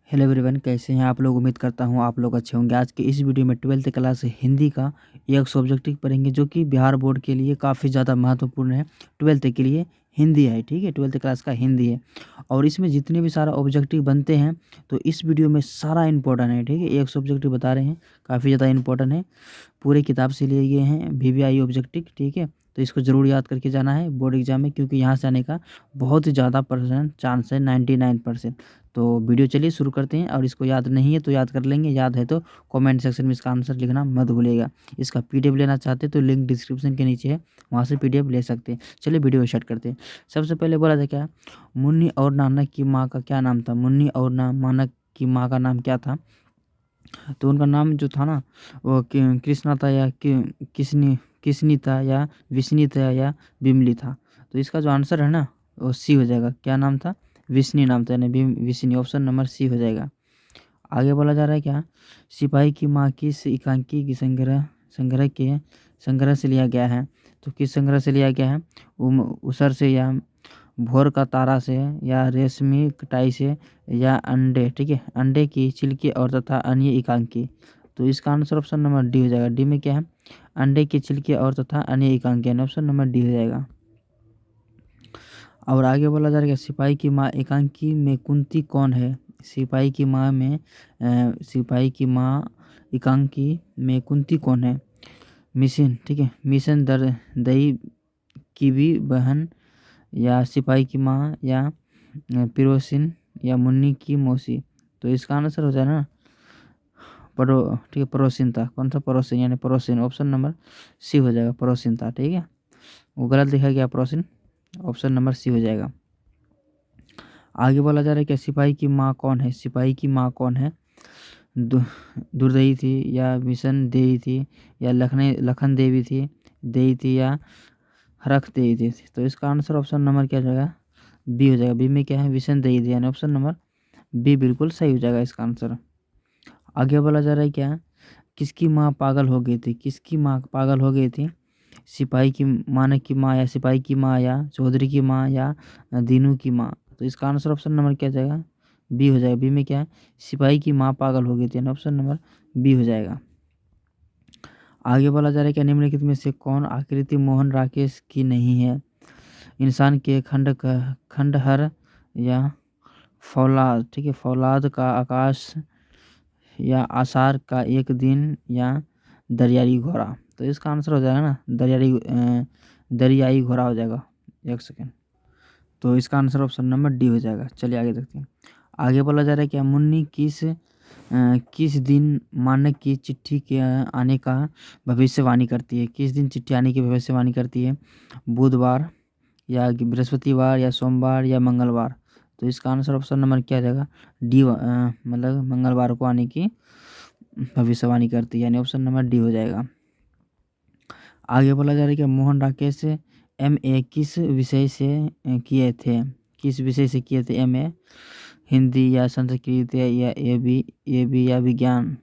Hello everyone, कैसे हैं आप लोग। उम्मीद करता हूं आप लोग अच्छे होंगे। आज के इस वीडियो में 12th क्लास हिंदी का एक सब्जेक्ट पढ़ेंगे जो कि बिहार बोर्ड के लिए काफ़ी ज़्यादा महत्वपूर्ण है। 12th के लिए हिंदी है, ठीक है। 12th क्लास का हिंदी है और इसमें जितने भी सारा ऑब्जेक्टिव बनते हैं तो इस वीडियो में सारा इंपॉर्टेंट है, ठीक है। एक सब्जेक्टिव बता रहे हैं, काफ़ी ज़्यादा इंपॉर्टेंट है, पूरे किताब से लिए गए हैं VVI ऑब्जेक्टिव, ठीक है। तो इसको ज़रूर याद करके जाना है बोर्ड एग्जाम में, क्योंकि यहाँ से आने का बहुत ही ज़्यादा परसेंट चांस है, 99%। तो वीडियो चलिए शुरू करते हैं। और इसको याद नहीं है तो याद कर लेंगे, याद है तो कमेंट सेक्शन में इसका आंसर लिखना मत भूलिएगा। इसका PDF लेना चाहते हैं तो लिंक डिस्क्रिप्शन के नीचे है, वहाँ से PDF ले सकते हैं। चलिए वीडियो स्टार्ट करते हैं। सबसे पहले बोला था क्या, मुन्नी और नानक की माँ का क्या नाम था। मुन्नी और मानक की माँ का नाम क्या था। तो उनका नाम जो था ना वो कृष्णा था या किसनी था या विष्णी था या बिमली था। तो इसका जो आंसर है ना वो सी हो जाएगा। क्या नाम था, विष्णी नाम था, यानी विष्णी। ऑप्शन नंबर सी हो जाएगा। आगे बोला जा रहा है क्या, सिपाही की माँ किस एकांकी की संग्रह से लिया गया है। तो किस संग्रह से लिया गया है, उसर से या भोर का तारा से या रेशमी कटाई से या अंडे, ठीक है, अंडे की छिलकी और तथा अन्य एकांकी। तो इसका आंसर ऑप्शन नंबर डी हो जाएगा। डी में क्या है, अंडे की छिलकी और तथा अन्य एकांकी, यानी ऑप्शन नंबर डी हो जाएगा। और आगे बोला जा रहा है सिपाही की माँ एकांकी में कुंती कौन है। सिपाही की माँ एकांकी में कुंती कौन है। मिशन, ठीक है, मिशन दई की भी बहन या सिपाही की माँ या पिरोसिन या मुन्नी की मौसी। तो इसका आंसर हो जाए ना ठीक है, पड़ोसिन था। कौन सा, पड़ोसिन, यानी पड़ोसिन। ऑप्शन नंबर सी हो जाएगा, पड़ोसिन था, ठीक है। वो गलत लिखा गया, पड़ोसिन। ऑप्शन नंबर सी हो जाएगा। आगे बोला जा रहा है कि सिपाही की माँ कौन है। सिपाही की माँ कौन है, दुर्दयी थी या मिशन देवी थी या लखन देवी थी, देवी थी या हरख देवी थी। तो इसका आंसर ऑप्शन नंबर क्या हो जाएगा, बी हो जाएगा। बी में क्या है, विशन देवी थी, यानी ऑप्शन नंबर बी बिल्कुल सही हो जाएगा इसका आंसर। आगे बोला जा रहा है क्या, किसकी माँ पागल हो गई थी। किसकी माँ पागल हो गई थी। सिपाही की, मानक की माँ या सिपाही की माँ या चौधरी की माँ या दीनू की माँ। तो इसका आंसर ऑप्शन नंबर क्या जाएगा, बी हो जाएगा। बी में क्या है, सिपाही की माँ पागल हो गई थी, यानी ऑप्शन नंबर बी हो जाएगा। आगे बोला जा रहा है कि निम्नलिखित में से कौन आकृति मोहन राकेश की नहीं है। इंसान के खंडहर या फौलाद, ठीक है, फौलाद का आकाश या आषाढ़ का एक दिन या दरियाई घोड़ा। तो इसका आंसर हो जाएगा ना दरियाई घोड़ा हो जाएगा। एक सेकेंड। तो इसका आंसर ऑप्शन नंबर डी हो जाएगा। चलिए आगे देखते हैं। आगे बोला जा रहा है कि मुन्नी किस दिन मानक की चिट्ठी के आने का भविष्यवाणी करती है। किस दिन चिट्ठी आने की भविष्यवाणी करती है, बुधवार या बृहस्पतिवार या सोमवार या मंगलवार। तो इसका आंसर ऑप्शन नंबर क्या जाएगा, डी, मतलब मंगलवार को आने की भविष्यवाणी करती है, यानी ऑप्शन नंबर डी हो जाएगा। आगे बोला जा रहा है कि मोहन राकेश MA किस विषय से किए थे। किस विषय से किए थे MA, हिंदी या संस्कृत या ए बी या विज्ञान।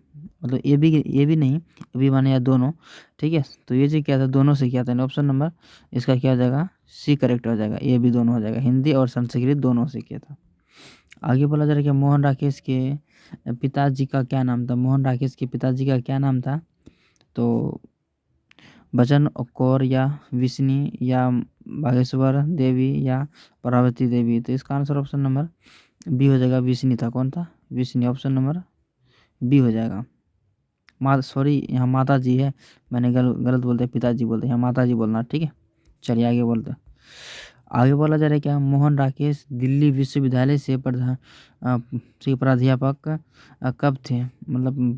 मतलब ए बी नहीं, ए बी माने या दोनों, ठीक है। तो ये जो क्या था, दोनों से किया था, ऑप्शन नंबर इसका क्या हो जाएगा, सी करेक्ट हो जाएगा। ए बी दोनों हो जाएगा, हिंदी और संस्कृत दोनों से किया था। आगे बोला जा रहा है कि मोहन राकेश के पिताजी का क्या नाम था। मोहन राकेश के पिताजी का क्या नाम था। तो बचन कौर या विष्णी या बागेश्वर देवी या पार्वती देवी। तो इसका आंसर ऑप्शन नंबर बी हो जाएगा, विष्णी था। कौन था, विष्णी। ऑप्शन नंबर बी हो जाएगा। सॉरी, यहाँ माता जी है, मैंने गलत बोलते, पिताजी बोलते, यहाँ माता जी बोलना, ठीक है। चलिए आगे बोलते। आगे बोला जा रहा है क्या, मोहन राकेश दिल्ली विश्वविद्यालय से प्राध्यापक कब थे। मतलब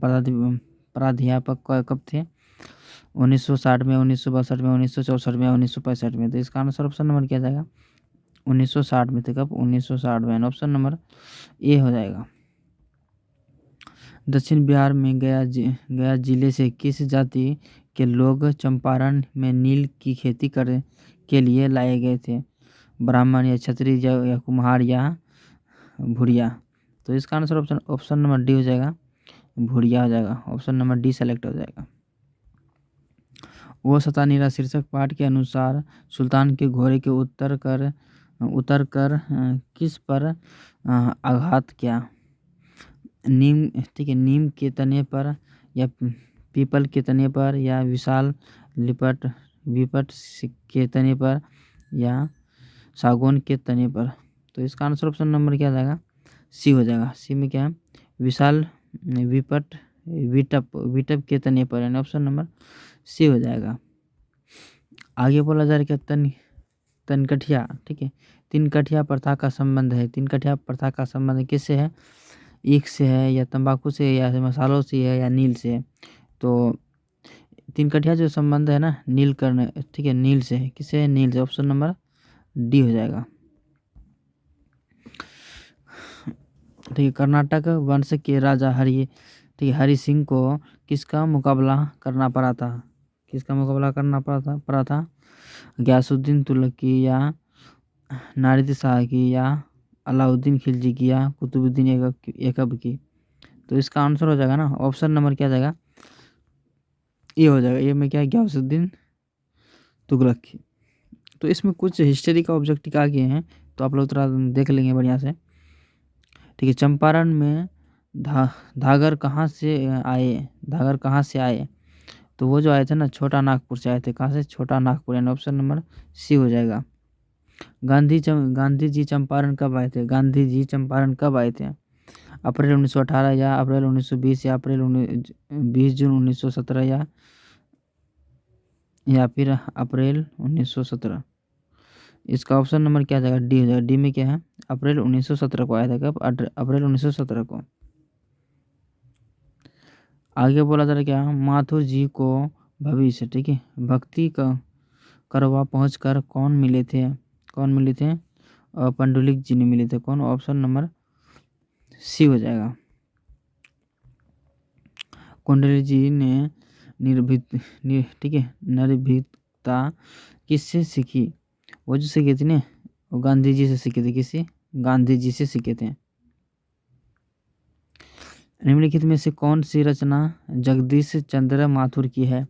प्राध्यापक कब थे, 1960 में, 1962 में, 1964 में, 1965 में। तो इसका आंसर ऑप्शन नंबर क्या जाएगा, 1960 में थे। कब, 1960 में, ऑप्शन नंबर ए हो जाएगा। दक्षिण बिहार में गया जिले से किस जाति के लोग चंपारण में नील की खेती करने के लिए लाए गए थे। ब्राह्मण या क्षत्रिय या कुम्हार या भूरिया। तो इसका आंसर ऑप्शन नंबर डी हो जाएगा, भूरिया हो जाएगा। ऑप्शन नंबर डी सेलेक्ट हो जाएगा। वो सतानीरा शीर्षक पाठ के अनुसार सुल्तान के घोड़े के उतर कर किस पर आघात किया। नीम, ठीक है, नीम के तने पर या पीपल के तने पर या विशाल विपट के तने पर या सागौन के तने पर। तो इसका आंसर ऑप्शन नंबर क्या जाएगा, सी हो जाएगा। सी में क्या है, विशाल विपट विटप के तने पर, यानी ऑप्शन नंबर सी हो जाएगा। आगे बोला जा रहा है क्या, तनकठिया, ठीक है, तिनकठिया प्रथा का संबंध है। तिनकठिया प्रथा का संबंध किससे है, ईख से है या तंबाकू से या मसालों से है या नील से है। तो तिनकठिया जो संबंध है ना, नीलकर्ण, ठीक है, नील से है। किससे है, नील से। ऑप्शन नंबर डी हो जाएगा। ठीक है, कर्नाटक वंश के राजा ठीक है, हरि सिंह को किसका मुकाबला करना पड़ा था, किसका मुकाबला करना पड़ा था, गयासुद्दीन तुगलकी या नादिर शाह की या अलाउद्दीन खिलजी की या कुतुबुद्दीन ऐबक की। तो इसका आंसर हो जाएगा ना, ऑप्शन नंबर क्या जाएगा, ये हो जाएगा। ये में क्या है, गयासुद्दीन तुगलक की। तो इसमें कुछ हिस्ट्री का ऑब्जेक्टिव आ गए हैं, तो आप लोग थोड़ा देख लेंगे बढ़िया से। ठीक है, चंपारण में धागर कहाँ से आए, धागर कहाँ से आए। तो वो जो आए थे ना, छोटा नागपुर से आए थे। कहाँ से, छोटा नागपुर, यानी ऑप्शन नंबर सी हो जाएगा। गांधी जी चंपारण कब आए थे, गांधी जी चंपारण कब आए थे, अप्रैल 1918 या अप्रैल 1920 या अप्रैल 20 जून 1917 या फिर अप्रैल 1917। इसका ऑप्शन नंबर क्या जाएगा, डी हो जाएगा। डी में क्या है, अप्रैल 1917 को आया था। कब, अप्रैल 1917 को। आगे बोला जा रहा है क्या, माथुर जी को भविष्य, ठीक है, भक्ति का करवा पहुंचकर कौन मिले थे, पंडुलिक जी ने मिले थे। कौन, ऑप्शन नंबर सी हो जाएगा। कुंडली जी ने ठीक है, निर्भीकता किससे सीखी, वो जो सीखे थे ना, वो गांधी जी से सीखे थे। किससे, गांधी जी से सीखे थे। निम्नलिखित में से कौन सी रचना जगदीश चंद्र माथुर की है,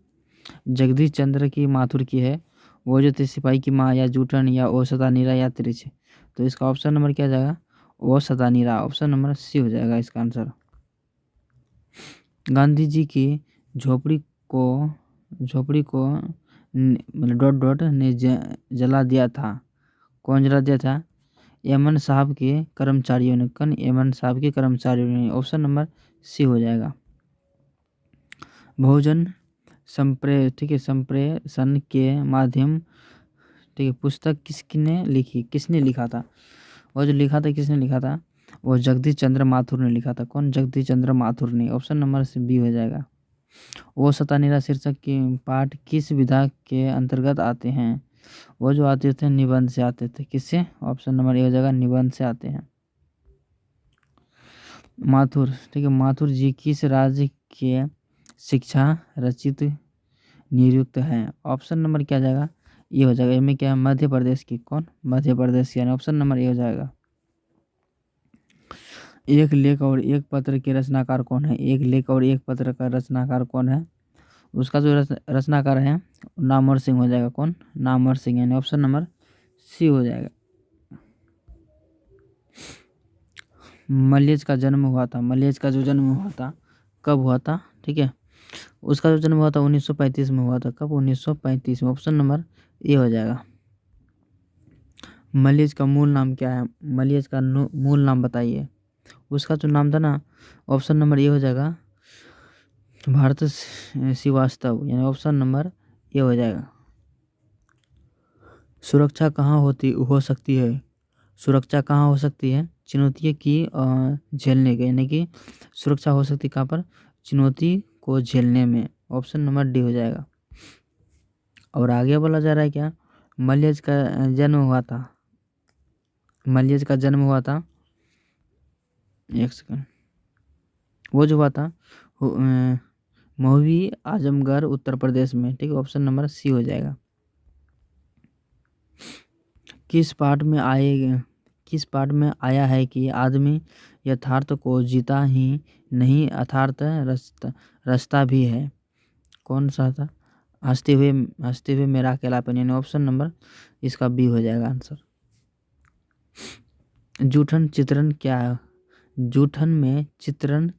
जगदीश चंद्र की माथुर की है। वो जो थे सिपाही की माँ या जूठन या ओ सदानीरा या त्रिछ। तो इसका ऑप्शन नंबर क्या जाएगा, ओ सदानीरा। ऑप्शन नंबर सी हो जाएगा इसका आंसर। गांधी जी की झोपड़ी को मतलब ने जला दिया था। कौन जला दिया था, एमन साहब के कर्मचारियों ने। कौन, एमन साहब के कर्मचारियों ने। ऑप्शन नंबर सी हो जाएगा। बहुजन ठीक है, संप्रेषण के माध्यम, ठीक है, पुस्तक किसने लिखा था, वो जो लिखा था, किसने लिखा था, वो जगदीश चंद्र माथुर ने लिखा था। कौन, जगदीश चंद्र माथुर ने। ऑप्शन नंबर से बी हो जाएगा। वो सतानीरा शीर्षक के पाठ किस विधा के अंतर्गत आते हैं, वो जो आते थे निबंध से आते थे। किससे, ऑप्शन नंबर ए हो जाएगा, निबंध से आते हैं। माथुर, ठीक है, माथुर जी किस राज्य के शिक्षा रचित नियुक्त हैं। ऑप्शन नंबर क्या जाएगा, ये हो जाएगा। इनमें क्या है, मध्य प्रदेश की। कौन, मध्य प्रदेश की, यानी ऑप्शन नंबर ये हो जाएगा। एक लेख और एक पत्र के रचनाकार कौन है, एक लेख और एक पत्र का रचनाकार कौन है। उसका जो रचनाकार है नामवर सिंह हो जाएगा। कौन, नामवर सिंह, यानी ऑप्शन नंबर सी हो जाएगा। मलियज का जन्म हुआ था, मलियज का जो जन्म हुआ था कब हुआ था, ठीक है, उसका जो जन्म हुआ था 1935 में हुआ था। कब, 1935 में। ऑप्शन नंबर ए हो जाएगा। मलियज का मूल नाम क्या है, मलियज का मूल नाम बताइए। उसका जो नाम था ना, ऑप्शन नंबर ए हो जाएगा, भारत श्रीवास्तव, यानी ऑप्शन नंबर ए हो जाएगा। सुरक्षा कहाँ हो सकती है, सुरक्षा कहाँ हो सकती है, चुनौती की झेलने के, यानी कि सुरक्षा हो सकती है कहाँ पर, चुनौती को झेलने में। ऑप्शन नंबर डी हो जाएगा। और आगे बोला जा रहा है क्या, मलियज का जन्म हुआ था, मलियज का जन्म हुआ था, एक सेकंड, वो जो हुआ था महुवी आजमगढ़ उत्तर प्रदेश में। ठीक है, ऑप्शन नंबर सी हो जाएगा। किस पाठ में आया है कि आदमी यथार्थ को जीता ही नहीं अर्थात रास्ता भी है। कौन सा था, हंसते हुए मेरा अकेलापन, यानी ऑप्शन नंबर इसका बी हो जाएगा आंसर। जूठन चित्रण क्या है, जूठन में चित्रण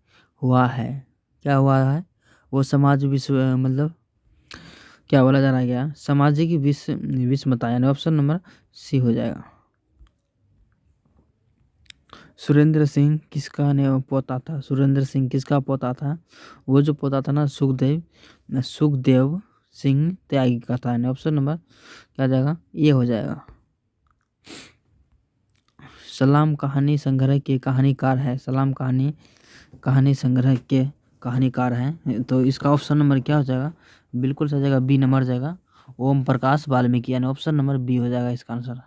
हुआ है। क्या हुआ है? वो समाज विश्व मतलब क्या बोला जा रहा है, क्या सामाजिक विषमता, यानी ऑप्शन नंबर सी हो जाएगा। सुरेंद्र सिंह किसका ने पोता था? सुरेंद्र सिंह किसका पोता था? वो जो पोता था ना, सुखदेव सिंह त्यागी का था। ऑप्शन नंबर क्या जाएगा? ये हो जाएगा। सलाम कहानी संग्रह के कहानीकार है। सलाम कहानी संग्रह के कहानीकार हैं, तो इसका ऑप्शन नंबर क्या हो जाएगा? बिल्कुल सही जाएगा, बी नंबर जाएगा, ओम प्रकाश वाल्मीकि, यानी ऑप्शन नंबर बी हो जाएगा इसका आंसर।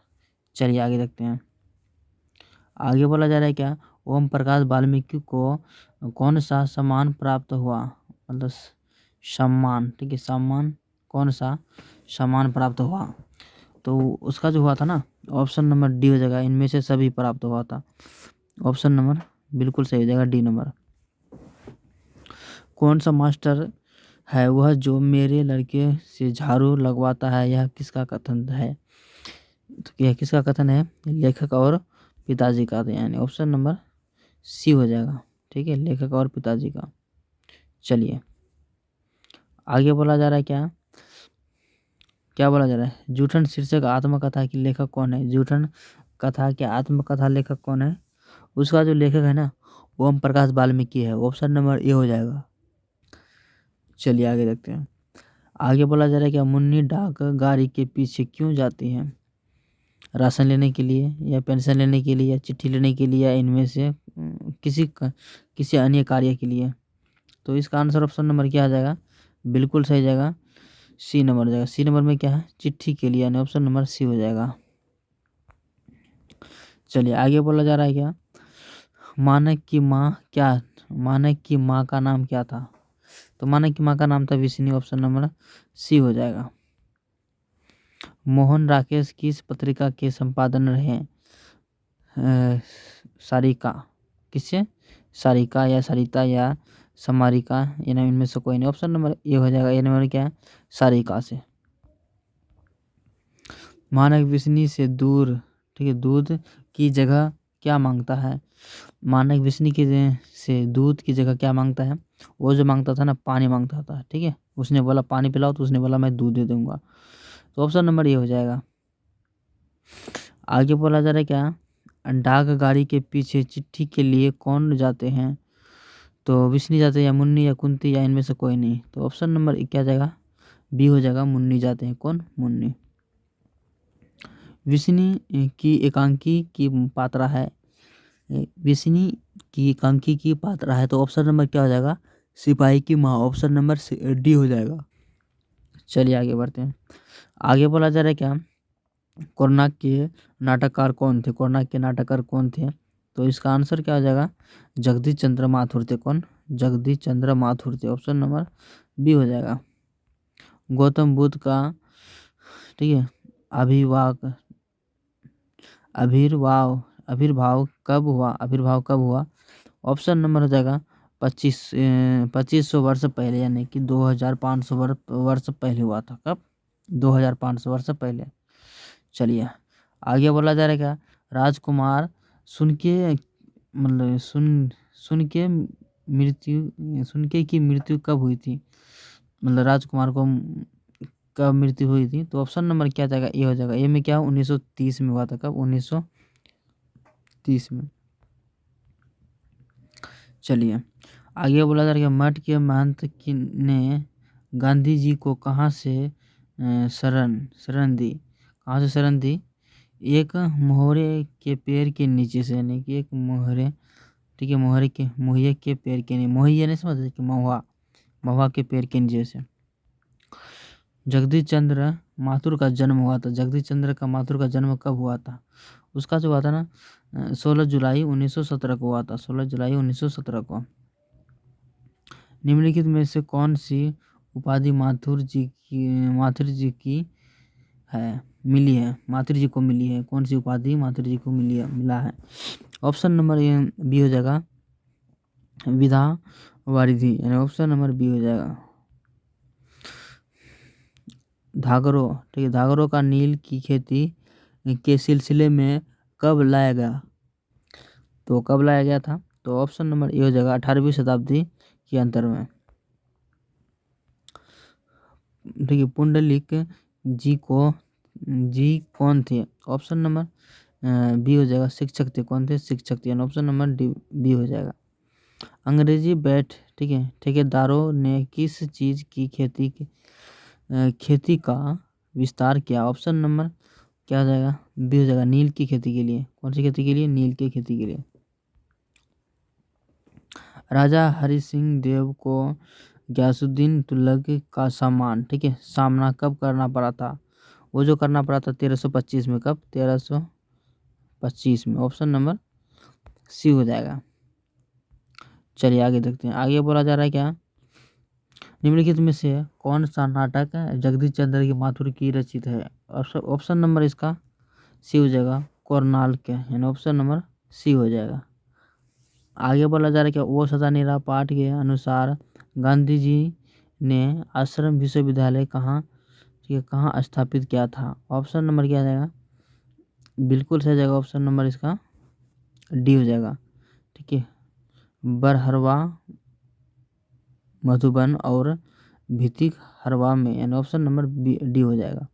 चलिए आगे देखते हैं। आगे बोला जा रहा है क्या? ओम प्रकाश वाल्मीकि को कौन सा सम्मान प्राप्त हुआ? मतलब सम्मान, ठीक है, सम्मान, कौन सा सम्मान प्राप्त हुआ? तो उसका जो हुआ था ना, ऑप्शन नंबर डी हो जाएगा, इनमें से सभी प्राप्त हुआ था। ऑप्शन नंबर बिल्कुल सही हो जाएगा, डी नंबर। कौन सा मास्टर है वह जो मेरे लड़के से झाड़ू लगवाता है? यह किसका कथन है? तो यह किसका कथन है? लेखक और पिताजी का, यानी ऑप्शन नंबर सी हो जाएगा। ठीक है, लेखक और पिताजी का। चलिए आगे बोला जा रहा है क्या बोला जा रहा है? जूठन शीर्षक आत्मकथा की लेखक कौन है? जूठन कथा के आत्मकथा लेखक कौन है? उसका जो लेखक है ना, ओम प्रकाश वाल्मीकि है। ऑप्शन नंबर ए हो जाएगा। चलिए आगे देखते हैं। आगे बोला जा रहा है क्या? मुन्नी डाक गाड़ी के पीछे क्यों जाती है? राशन लेने के लिए, या पेंशन लेने के लिए, या चिट्ठी लेने के लिए, या इनमें से किसी अन्य कार्य के लिए? तो इसका आंसर ऑप्शन नंबर क्या आ जाएगा? बिल्कुल सही जाएगा, सी नंबर जाएगा। सी नंबर में क्या है? चिट्ठी के लिए, यानी ऑप्शन नंबर सी हो जाएगा। चलिए आगे बोला जा रहा है क्या? मानक की माँ का नाम क्या था? तो मानक की माँ का नाम था विष्णु। ऑप्शन नंबर सी हो जाएगा। मोहन राकेश किस पत्रिका के संपादन रहे? सारिका, किससे? सारिका या सरिता या समारिका, यानी इनमें से कोई नहीं। ऑप्शन नंबर ए हो जाएगा। ए नंबर क्या है? सारिका से। मानक विष्णु से दूर, ठीक है, दूध की जगह क्या मांगता है? मानक विष्णु की से दूध की जगह क्या मांगता है? वो जो मांगता था ना, पानी मांगता था। ठीक है, उसने बोला पानी पिलाओ, तो उसने बोला मैं दूध दे दूंगा। तो ऑप्शन नंबर ये हो जाएगा। आगे बोला जा रहा है क्या? डाक गाड़ी के पीछे चिट्ठी के लिए कौन जाते हैं? तो विष्णु जाते हैं, या मुन्नी, या कुंती, या इनमें से कोई नहीं? तो ऑप्शन नंबर क्या जाएगा? बी हो जाएगा, मुन्नी जाते हैं। कौन? मुन्नी। विष्णु की एकांकी की पात्रा है। विष्णु की एकांकी की पात्रा है, तो ऑप्शन नंबर क्या हो जाएगा? सिपाही की माँ। ऑप्शन नंबर डी हो जाएगा। चलिए आगे बढ़ते हैं। आगे बोला जा रहा है क्या? कोणार्क के नाटककार कौन थे? कोणार्क के नाटककार कौन थे? तो इसका आंसर क्या हो जाएगा? जगदीश चंद्र माथुर थे। कौन? जगदीश चंद्र माथुर थे। ऑप्शन नंबर बी हो जाएगा। गौतम बुद्ध का, ठीक है, आविर्भाव कब हुआ? ऑप्शन नंबर हो जाएगा 2500 वर्ष पहले, यानी कि 2500 वर्ष पहले हुआ था। कब? 2500 वर्ष पहले। चलिए आगे बोला जा रहा है क्या? राजकुमार सुन के की मृत्यु कब हुई थी? मतलब राजकुमार को कब मृत्यु हुई थी? तो ऑप्शन नंबर क्या जाएगा? ए हो जाएगा। ए में क्या? 1930 में हुआ था। कब? 1930 में। चलिए आगे बोला जा रहा है मठ के महंत ने गांधी जी को कहाँ से शरण दी? कहाँ से शरण दी? एक मोहरे के पेड़ के नीचे से, यानी कि एक मोहरे, ठीक है, मोहिया के पेड़ के, नहीं मोहिया नहीं समझते कि महुआ के पेड़ के नीचे से जगदीश चंद्र माथुर का जन्म हुआ था। जगदीश चंद्र का माथुर का जन्म कब हुआ था? उसका जो हुआ था ना, 16 जुलाई 1917 को हुआ था। 16 जुलाई 1917 को। निम्नलिखित में से कौन सी उपाधि माथुर जी की है, मिली है? माथुर जी को मिली है। कौन सी उपाधि माथुर जी को मिला है? ऑप्शन नंबर बी हो जाएगा, विधा वारिधि, यानी ऑप्शन नंबर बी हो जाएगा। धागरों, ठीक है, धागरों का नील की खेती के सिलसिले में कब लाया गया? तो कब लाया गया था? तो ऑप्शन नंबर ए हो जाएगा 18वीं शताब्दी के अंतर में। ठीक है, पुंडलिक जी कौन थे? ऑप्शन नंबर बी हो जाएगा शिक्षक थे। कौन थे? शिक्षक थे। ऑप्शन नंबर डी बी हो जाएगा। अंग्रेजी बैठ ठीक है ठेकेदारों ने किस चीज़ की खेती का विस्तार किया? ऑप्शन नंबर क्या हो जाएगा? बी हो जाएगा नील की खेती के लिए। कौन सी खेती के लिए? नील की खेती के लिए। राजा हरि सिंह देव को गयासुद्दीन तुगलक का ठीक है सामना कब करना पड़ा था? वो जो करना पड़ा था 1325 में। कब? 1325 में। ऑप्शन नंबर सी हो जाएगा। चलिए आगे देखते हैं। आगे बोला जा रहा है क्या? निम्नलिखित में से कौन सा नाटक जगदीश चंद्र माथुर की रचित है? ऑप्शन नंबर इसका सी हो जाएगा कोरनाल के, यानी ऑप्शन नंबर सी हो जाएगा। आगे बोला जा रहा है कि वो सदा निरा पाठ के अनुसार गांधी जी ने आश्रम विश्वविद्यालय कहाँ स्थापित किया था? ऑप्शन नंबर क्या आ जाएगा? बिल्कुल सही जाएगा। ऑप्शन नंबर इसका डी हो जाएगा। ठीक है, बरहरवा मधुबन और भितिक हरवा में, यानी ऑप्शन नंबर डी हो जाएगा।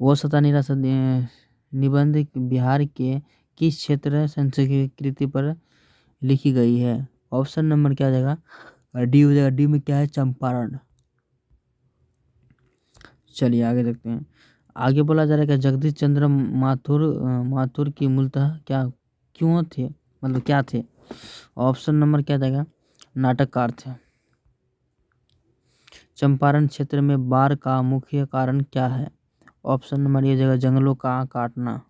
वो सता निराशा निबंध बिहार के किस क्षेत्र संस्कृति पर लिखी गई है? ऑप्शन नंबर क्या आ जाएगा? डी हो जाएगा। डी में क्या है? चंपारण। चलिए आगे देखते हैं। आगे बोला जा रहा है कि जगदीश चंद्र माथुर की मूलतः क्यों थे, मतलब क्या थे? ऑप्शन नंबर क्या जाएगा? नाटककार थे। चंपारण क्षेत्र में बाढ़ का मुख्य कारण क्या है? ऑप्शन नंबर ये जगह जंगलों का काटना।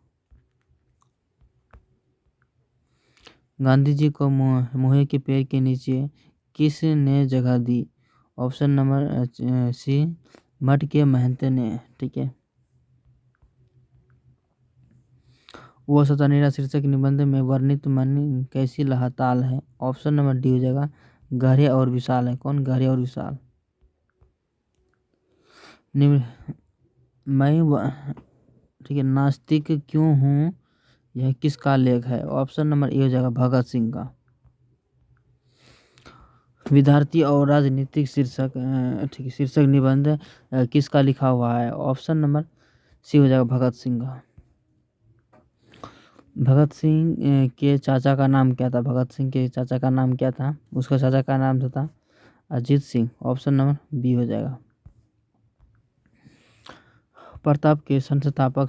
गांधी जी को मोहे के पेड़ के नीचे किस ने जगह दी? ऑप्शन नंबर सी मठ के महंत ने। ठीक है, वो सतानीरा शीर्षक निबंध में वर्णित मन कैसी लहताल है? ऑप्शन नंबर डी हो जाएगा गहरे और विशाल है। कौन? गहरे और विशाल। ठीक है, नास्तिक क्यों हूँ यह किसका लेख है? ऑप्शन नंबर ए हो जाएगा भगत सिंह का। विद्यार्थी और राजनीतिक शीर्षक निबंध किसका लिखा हुआ है? ऑप्शन नंबर सी हो जाएगा भगत सिंह का। भगत सिंह के चाचा का नाम क्या था? भगत सिंह के चाचा का नाम क्या था? उसका चाचा का नाम था Ajit Singh. Option number B हो जाएगा। प्रताप के संस्थापक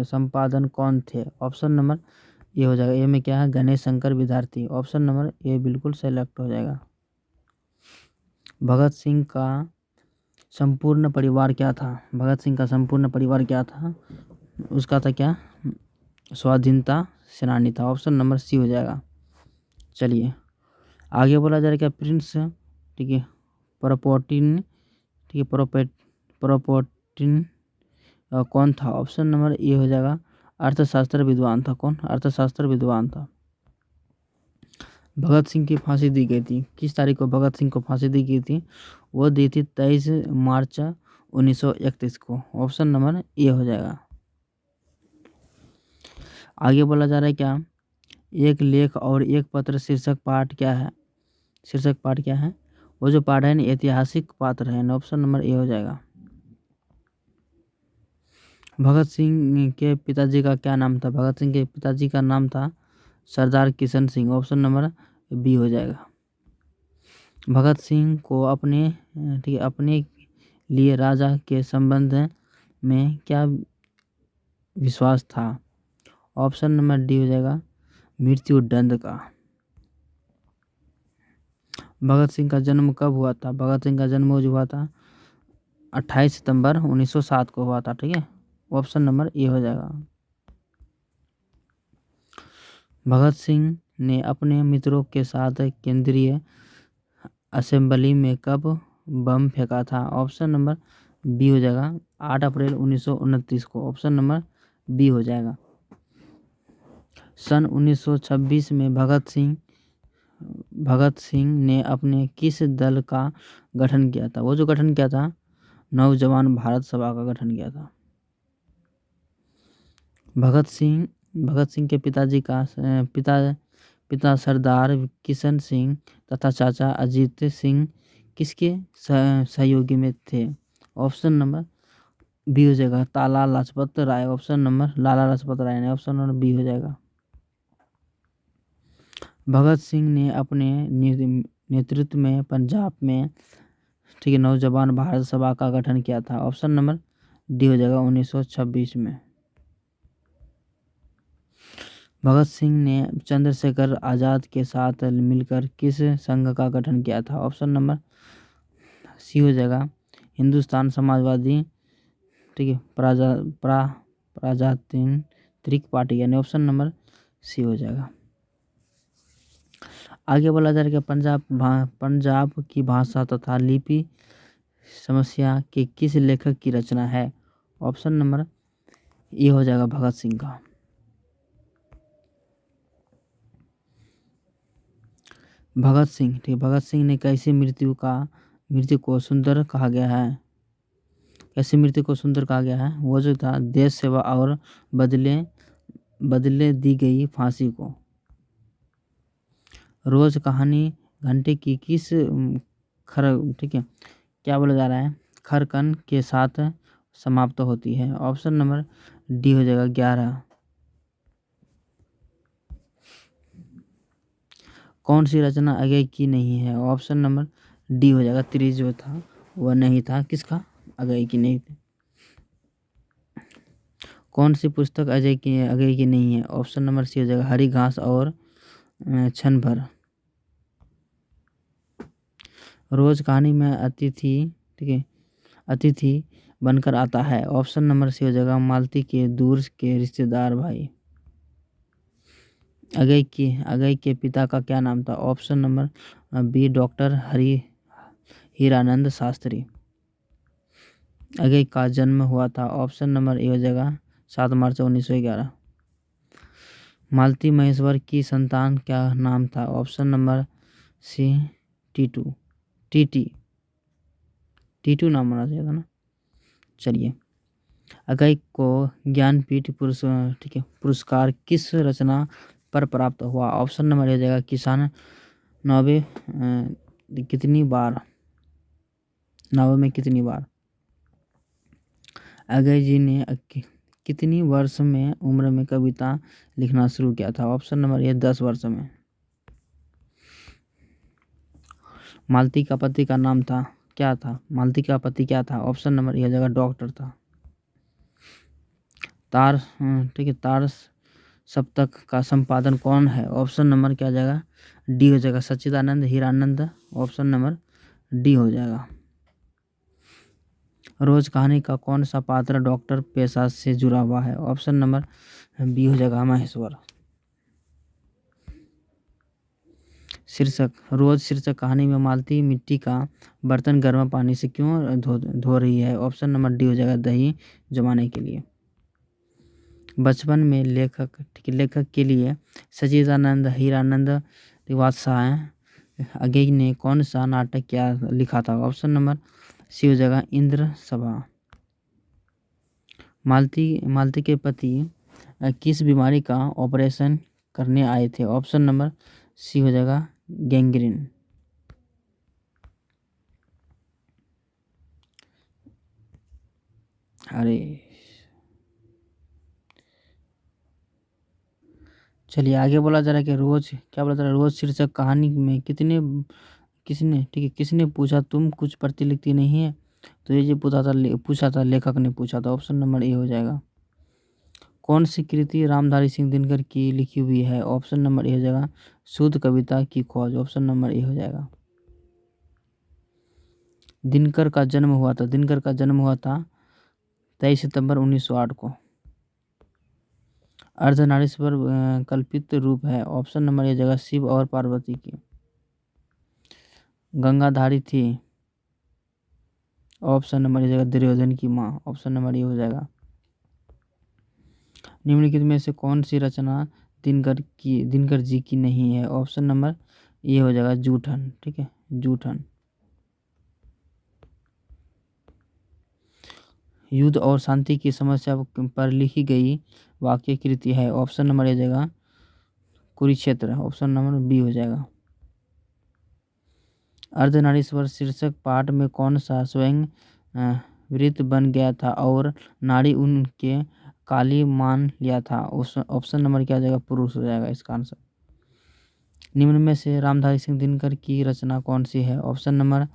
संपादन कौन थे? ऑप्शन नंबर ए हो जाएगा। ए में क्या है? गणेश शंकर विद्यार्थी। ऑप्शन नंबर ए बिल्कुल सेलेक्ट हो जाएगा। भगत सिंह का संपूर्ण परिवार क्या था? भगत सिंह का संपूर्ण परिवार क्या था? उसका था क्या? स्वाधीनता सेनानी था। ऑप्शन नंबर सी हो जाएगा। चलिए आगे बोला जा रहा है क्या? प्रिंस ठीक है प्रोपोटिन ठीक है प्रोपोटिन कौन था? ऑप्शन नंबर ए हो जाएगा अर्थशास्त्र विद्वान था। कौन? अर्थशास्त्र विद्वान था। भगत सिंह की फांसी दी गई थी किस तारीख को? भगत सिंह को फांसी दी गई थी, वो दी थी 23 मार्च 1931 को। ऑप्शन नंबर ए हो जाएगा। आगे बोला जा रहा है क्या? एक लेख और एक पत्र शीर्षक पाठ क्या है? शीर्षक पाठ क्या है? वो जो पाठ है ना ऐतिहासिक पात्र है। ऑप्शन नंबर ए हो जाएगा। भगत सिंह के पिताजी का क्या नाम था? भगत सिंह के पिताजी का नाम था Sardar Kishan Singh. Option number B हो जाएगा। भगत सिंह को अपने लिए राजा के संबंध में क्या विश्वास था? ऑप्शन नंबर डी हो जाएगा मृत्यु दंड का। भगत सिंह का जन्म कब हुआ था? भगत सिंह का जन्म जो हुआ था 28 सितंबर 1907 को हुआ था। ठीक है, ऑप्शन नंबर ए हो जाएगा। भगत सिंह ने अपने मित्रों के साथ केंद्रीय असेंबली में कब बम फेंका था? ऑप्शन नंबर बी हो जाएगा 8 अप्रैल 1929 को। ऑप्शन नंबर बी हो जाएगा। सन 1926 में भगत सिंह ने अपने किस दल का गठन किया था? वो जो गठन किया था नवजवान भारत सभा का गठन किया था। भगत सिंह के पिता पिता सरदार किशन सिंह तथा चाचा अजीत सिंह किसके सहयोगी में थे? ऑप्शन नंबर बी हो जाएगा ताला लाजपत राय। ऑप्शन नंबर लाला लाजपत राय ने, ऑप्शन नंबर बी हो जाएगा। भगत सिंह ने अपने नेतृत्व में पंजाब में ठीक है नौजवान भारत सभा का गठन किया था। ऑप्शन नंबर डी हो जाएगा 1926 में। भगत सिंह ने चंद्रशेखर आजाद के साथ मिलकर किस संघ का गठन किया था? ऑप्शन नंबर सी हो जाएगा हिंदुस्तान समाजवादी ठीक है प्रजातांत्रिक पार्टी, यानी ऑप्शन नंबर सी हो जाएगा। आगे बोला जा रहा है कि पंजाब की भाषा तथा लिपि समस्या के किस लेखक की रचना है? ऑप्शन नंबर ए हो जाएगा भगत सिंह का। भगत सिंह ठीक, भगत सिंह ने कैसे मृत्यु को सुंदर कहा गया है? कैसे मृत्यु को सुंदर कहा गया है? वो जो था देश सेवा और बदले दी गई फांसी को। रोज कहानी घंटे की किस ठीक है क्या बोला जा रहा है खरकन के साथ समाप्त होती है? ऑप्शन नंबर डी हो जाएगा 11। कौन सी रचना अगय की नहीं है? ऑप्शन नंबर डी हो जाएगा त्रिज जो था वह नहीं था, किसका? अगय की नहीं थी। कौन सी पुस्तक अगय की नहीं है? ऑप्शन नंबर सी हो जाएगा हरी घास और क्षण भर। रोज कहानी में अतिथि ठीक है अतिथि बनकर आता है। ऑप्शन नंबर सी हो जाएगा मालती के दूर के रिश्तेदार भाई। अगय के पिता का क्या नाम था? Option number B doctor Hiranand Shastri. अगय का जन्म हुआ था। ऑप्शन नंबर ए हो जाएगा 7 मार्च 1911। मालती महेश्वर की संतान क्या नाम था? ऑप्शन नंबर सी टीटू नाम होना चाहिए था ना। चलिए अगय को ज्ञानपीठ पुरस्कार किस रचना पर प्राप्त हुआ? ऑप्शन नंबर हो जाएगा किसान नावे कितनी बार अगय जी ने कितनी वर्ष में उम्र में कविता लिखना शुरू किया था? ऑप्शन नंबर ए 10 वर्ष में। मालती का पति का नाम क्या था? मालती का पति क्या था? ऑप्शन नंबर ए जगह डॉक्टर था। तार सप्तक का संपादन कौन है? ऑप्शन नंबर क्या जाएगा? डी हो जाएगा सच्चिदानंद हीरानंद। ऑप्शन नंबर डी हो जाएगा। रोज कहानी का कौन सा पात्र डॉक्टर पेशा से जुड़ा हुआ है? ऑप्शन नंबर बी हो जाएगा महेश्वर। शीर्षक कहानी में मालती मिट्टी का बर्तन गर्म पानी से क्यों धो रही है? ऑप्शन नंबर डी हो जाएगा दही जमाने के लिए। बचपन में लेखक के लिए सच्चिदानंद हीरानंद बादशाह अगय ने कौन सा नाटक लिखा था? ऑप्शन नंबर सी हो जाएगा इंद्र सभा। मालती के पति किस बीमारी का ऑपरेशन करने आए थे? ऑप्शन नंबर सी हो जाएगा गैंग्रीन। अरे चलिए आगे बोला जा रहा है कि रोज शीर्षक कहानी में किसने पूछा तुम कुछ प्रति लिखती नहीं है? तो ये जो पूछा था लेखक ने पूछा था। ऑप्शन नंबर ए हो जाएगा। कौन सी कृति रामधारी सिंह दिनकर की लिखी हुई है? ऑप्शन नंबर ए हो जाएगा शुद्ध कविता की खोज। ऑप्शन नंबर ए हो जाएगा। दिनकर का जन्म हुआ था 23 सितंबर 1908 को। अर्धनारीश्वर कल्पित रूप है। ऑप्शन नंबर ए जगह शिव और पार्वती की। गंगाधारी थी। ऑप्शन नंबर ए जगह दुर्योधन की माँ। ऑप्शन नंबर ए हो जाएगा। निम्नलिखित में से कौन सी रचना दिनकर जी की नहीं है? ऑप्शन नंबर ए हो जाएगा जूठन। ठीक है जूठन। युद्ध और शांति की समस्या पर लिखी गई वाक्य कृति है। ऑप्शन नंबर ए जाएगा कुरुक्षेत्र, ऑप्शन नंबर बी हो जाएगा। अर्धनारीश्वर शीर्षक पाठ में कौन सा स्वयं वृत्त बन गया था और नारी उनके काली मान लिया था? ऑप्शन नंबर क्या हो जाएगा? पुरुष हो जाएगा इसका आंसर। निम्न में से रामधारी सिंह दिनकर की रचना कौन सी है? ऑप्शन नंबर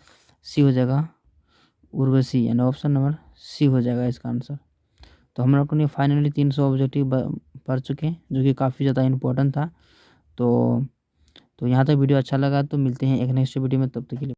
सी हो जाएगा उर्वशी, यानी ऑप्शन नंबर सी हो जाएगा इसका आंसर। तो हम लोग ने फाइनली 300 ऑब्जेक्टिव पढ़ चुके हैं, जो कि काफ़ी ज़्यादा इम्पोर्टेंट था। तो यहाँ तक वीडियो अच्छा लगा तो मिलते हैं एक नेक्स्ट वीडियो में, तब तक के लिए।